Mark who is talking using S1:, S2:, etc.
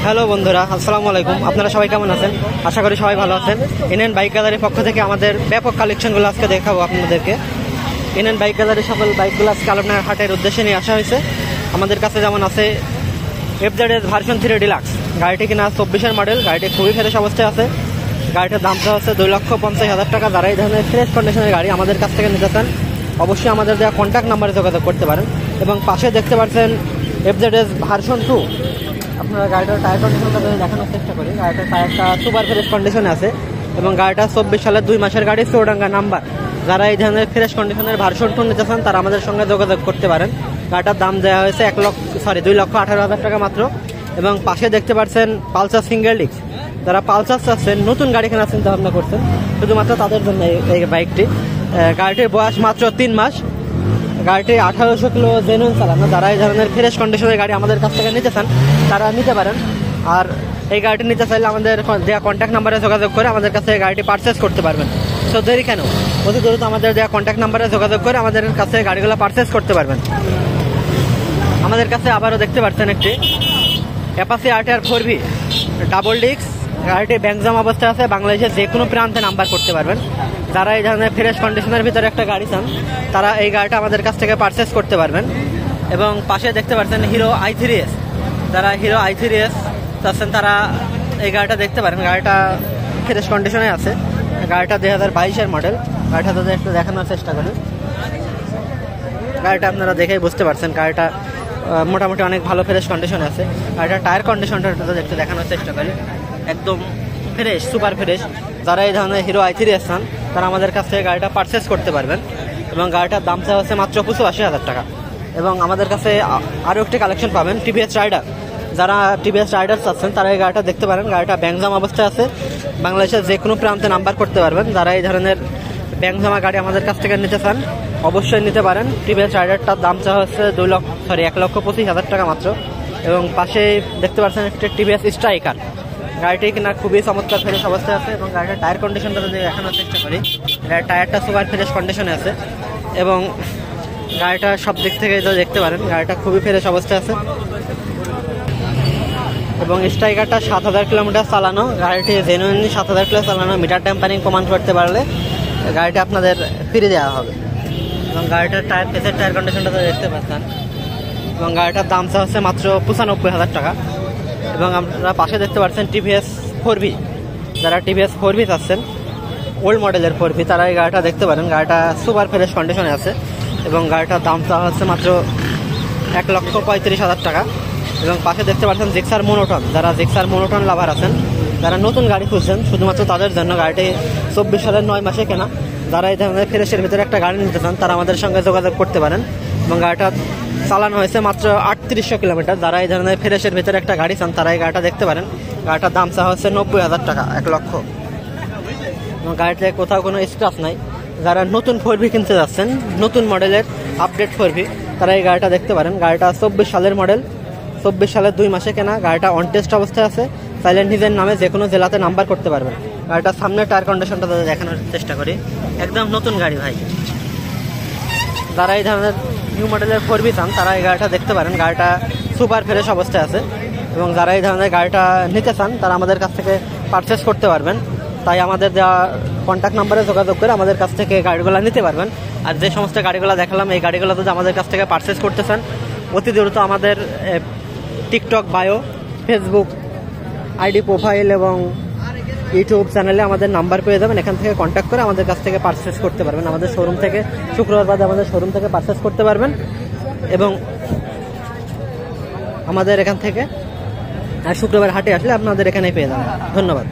S1: Hello বন্ধুরা, আসসালামু আলাইকুম। আপনারা সবাই কেমন আছেন? আশা করি সবাই ভালো আছেন। এনএন বাইক গ্যালারির পক্ষ থেকে আমাদের ব্যাপক কালেকশনগুলো আজকে দেখাবো আপনাদেরকে। এনএন বাইক গ্যালারির সকল বাইকগুলো আজকে আলমনগর হাটের উদ্দেশ্যে নিয়ে আসা হয়েছে। আমাদের কাছে যেমন আছে FZS ভার্সন 3 ডিলাক্স, গাড়িটি কিনা 24-এর মডেল। গাড়িটি খুবই ফ্রেশ অবস্থায় আছে। গাড়িটার দামটা হচ্ছে 2,50,000 টাকা। যারা এই ধরনের ফ্রেশ কন্ডিশনের গাড়ি আমাদের কাছ থেকে নিতে চান অবশ্যই আমাদের দেওয়া কন্ট্যাক্ট নাম্বারে যোগাযোগ করতে পারেন। এবং পাশে দেখতে পাচ্ছেন FZS ভার্সন 2। আপনারা গাড়িটার টায়ার কন্ডিশনটা যদি দেখানোর চেষ্টা করি, গাড়িটার টায়ারটা সুপার ফ্রেশ কন্ডিশনে আছে এবং গাড়িটা 24 সালের 2 মাসের গাড়ি, চৌডাঙ্গা নাম্বার। যারা এই ধরনের ফ্রেশ কন্ডিশনের ভার্সন 2 নিতে চান তারা আমাদের সঙ্গে যোগাযোগ করতে পারেন। গাড়িটার দাম দেওয়া হয়েছে 2,18,000 টাকা মাত্র। এবং পাশে দেখতে পাচ্ছেন পালসার সিঙ্গেল ডিস্ক। যারা পালসার চাচ্ছেন, নতুন গাড়ি কেনার চিন্তা ভাবনা করছেন, শুধুমাত্র তাদের জন্য এই বাইকটি। গাড়িটির বয়স মাত্র 3 মাস। গাড়িটি 1800 কিলো জেনুইন চালানো। যারা এই ধরনের ফ্রেশ কন্ডিশনের গাড়ি আমাদের কাছ থেকে নিতে চান তারা নিতে পারেন। আর এই গাড়িটি নিতে চাইলে আমাদের দেওয়া কন্ট্যাক্ট নাম্বারে যোগাযোগ করে আমাদের কাছে গাড়িটি পারচেস করতে পারবেন। সো দেরি কেন, অতি দ্রুত আমাদের দেওয়া কন্ট্যাক্ট নাম্বারে যোগাযোগ করে আমাদের কাছে গাড়িগুলো পারচেস করতে পারবেন। আমাদের কাছে আবারও দেখতে পাচ্ছেন একটি Apache RTR 4V double disc. গাড়িটি ব্যাংজাম অবস্থায় আছে। বাংলাদেশের যে কোনো প্রান্তে নাম্বার করতে পারবেন। যারা এই ধরনের ফ্রেশ কন্ডিশনের ভিতরে একটা গাড়ি চান তারা এই গাড়িটা আমাদের কাছ থেকে পারচেস করতে পারবেন। এবং পাশে দেখতে পাচ্ছেন হিরো i3s। যারা হিরো i3s চাচ্ছেন তারা এই গাড়িটা দেখতে পারেন। গাড়িটা ফ্রেশ কন্ডিশনে আছে। গাড়িটা 2022-এর মডেল। গাড়িটা তাদের একটু দেখানোর চেষ্টা করি। গাড়িটা আপনারা দেখেই বুঝতে পারছেন গাড়িটা মোটামুটি অনেক ভালো ফ্রেশ কন্ডিশনে আছে। গাড়িটার টায়ার কন্ডিশনটা একটু দেখানোর চেষ্টা করি। একদম ফ্রেশ, সুপার ফ্রেশ। যারা এই ধরনের হিরো i3s চান তারা আমাদের কাছ থেকে গাড়িটা পারচেস করতে পারবেন। এবং গাড়িটার দাম চাওয়া হচ্ছে মাত্র 85,000 টাকা। এবং আমাদের কাছে আরও একটি কালেকশন পাবেন TVS রাইডার। যারা TVS রাইডার চাচ্ছেন তারা এই গাড়িটা দেখতে পারেন। গাড়িটা ব্যাংজাম অবস্থায় আছে। বাংলাদেশের যে কোনো প্রান্তে নাম্বার করতে পারবেন। যারা এই ধরনের ব্যাংজামা গাড়ি আমাদের কাছ থেকে নিতে চান অবশ্যই নিতে পারেন। TVS রাইডারটার দাম চাওয়া হচ্ছে 1,25,000 টাকা মাত্র। এবং পাশে দেখতে পাচ্ছেন একটি TVS স্ট্রাইকার। গাড়িটি কিনা খুবই চমৎকার ফ্রেশ অবস্থায় আছে। এবং গাড়িটার টায়ার কন্ডিশনটা যদি দেখানোর চেষ্টা করি, টায়ারটা সুপার ফ্রেশ কন্ডিশনে আছে। এবং গাড়িটা সব দিক থেকে দেখতে পারেন গাড়িটা খুবই ফ্রেশ অবস্থায় আছে। এবং স্ট্রাইকারটা 7,000 কিলোমিটার চালানো। গাড়িটি জেনুইনলি 7,000 কিলো চালানো। মিটার টেম্পারিং প্রমাণ করতে পারলে গাড়িটা আপনাদের ফিরে দেওয়া হবে। এবং গাড়িটার পেছনের টায়ার কন্ডিশনটা দেখতে পাচ্ছেন। এবং গাড়িটার দাম চা হচ্ছে মাত্র 95,000 টাকা। এবং আপনারা পাশে দেখতে পাচ্ছেন TVS 4V। যারা TVS 4V চাচ্ছেন, ওল্ড মডেলের 4V, তারা এই গাড়িটা দেখতে পারেন। গাড়িটা সুপার ফ্রেশ কন্ডিশনে আছে। এবং গাড়িটার দাম চাওয়া হচ্ছে মাত্র 1,35,000 টাকা। এবং পাশে দেখতে পাচ্ছেন জিক্সার মোনোটন। যারা জিক্সার মোনোটন লাভার আছেন, যারা নতুন গাড়ি খুঁজছেন, শুধুমাত্র তাদের জন্য। গাড়িটি 24 সালের 9 মাসে কেনা। যারা এই ধরনের ফ্রেশের ভিতরে একটা গাড়ি নিতে চান তারা আমাদের সঙ্গে যোগাযোগ করতে পারেন। এবং গাড়িটা চালানো হয়েছে মাত্র 3800 কিলোমিটার। যারা এই ধরনের ফ্রেশের ভিতরে একটা গাড়ি চান তারা এই গাড়িটা দেখতে পারেন। গাড়িটার দাম চাওয়া হচ্ছে 90,000 টাকা, 1,00,000। এবং গাড়িতে কোথাও কোনো স্ক্র্যাচ নাই। যারা নতুন 4V কিনতে যাচ্ছেন, নতুন মডেলের আপডেট 4V, তারা এই গাড়িটা দেখতে পারেন। গাড়িটা 24 সালের মডেল, 24 সালের 2 মাসে কেনা। গাড়িটা অন টেস্ট অবস্থায় আছে। চাইলে নিজের নামে যে কোনো জেলাতে নাম্বার করতে পারবেন। গাড়িটার সামনে টায়ার কন্ডিশনটা দেখানোর চেষ্টা করি। একদম নতুন গাড়ি ভাই। যারা এই ধরনের নিউ মডেলের 4V চান তারা এই গাড়িটা দেখতে পারেন। গাড়িটা সুপার ফ্রেশ অবস্থায় আছে। এবং যারা এই ধরনের গাড়িটা নিতে চান তারা আমাদের কাছ থেকে পারচেস করতে পারবেন। তাই আমাদের দেওয়া কন্ট্যাক্ট নাম্বারে যোগাযোগ করে আমাদের কাছ থেকে গাড়িগুলো নিতে পারবেন। আর যে সমস্ত গাড়িগুলো দেখালাম, এই গাড়িগুলো যদি আমাদের কাছ থেকে পারচেস করতে চান অতি দ্রুত আমাদের TikTok bio, Facebook ID profile এবং ইউটিউব চ্যানেলে আমাদের নাম্বার পেয়ে যাবেন। এখান থেকে কন্ট্যাক্ট করে আমাদের কাছ থেকে পারচেস করতে পারবেন। আমাদের শোরুম থেকে শুক্রবার বাদে আমাদের শোরুম থেকে পারচেস করতে পারবেন। এবং আমাদের এখান থেকে শুক্রবার হাটে আসলে আপনাদের এখানেই পেয়ে যাবেন। ধন্যবাদ।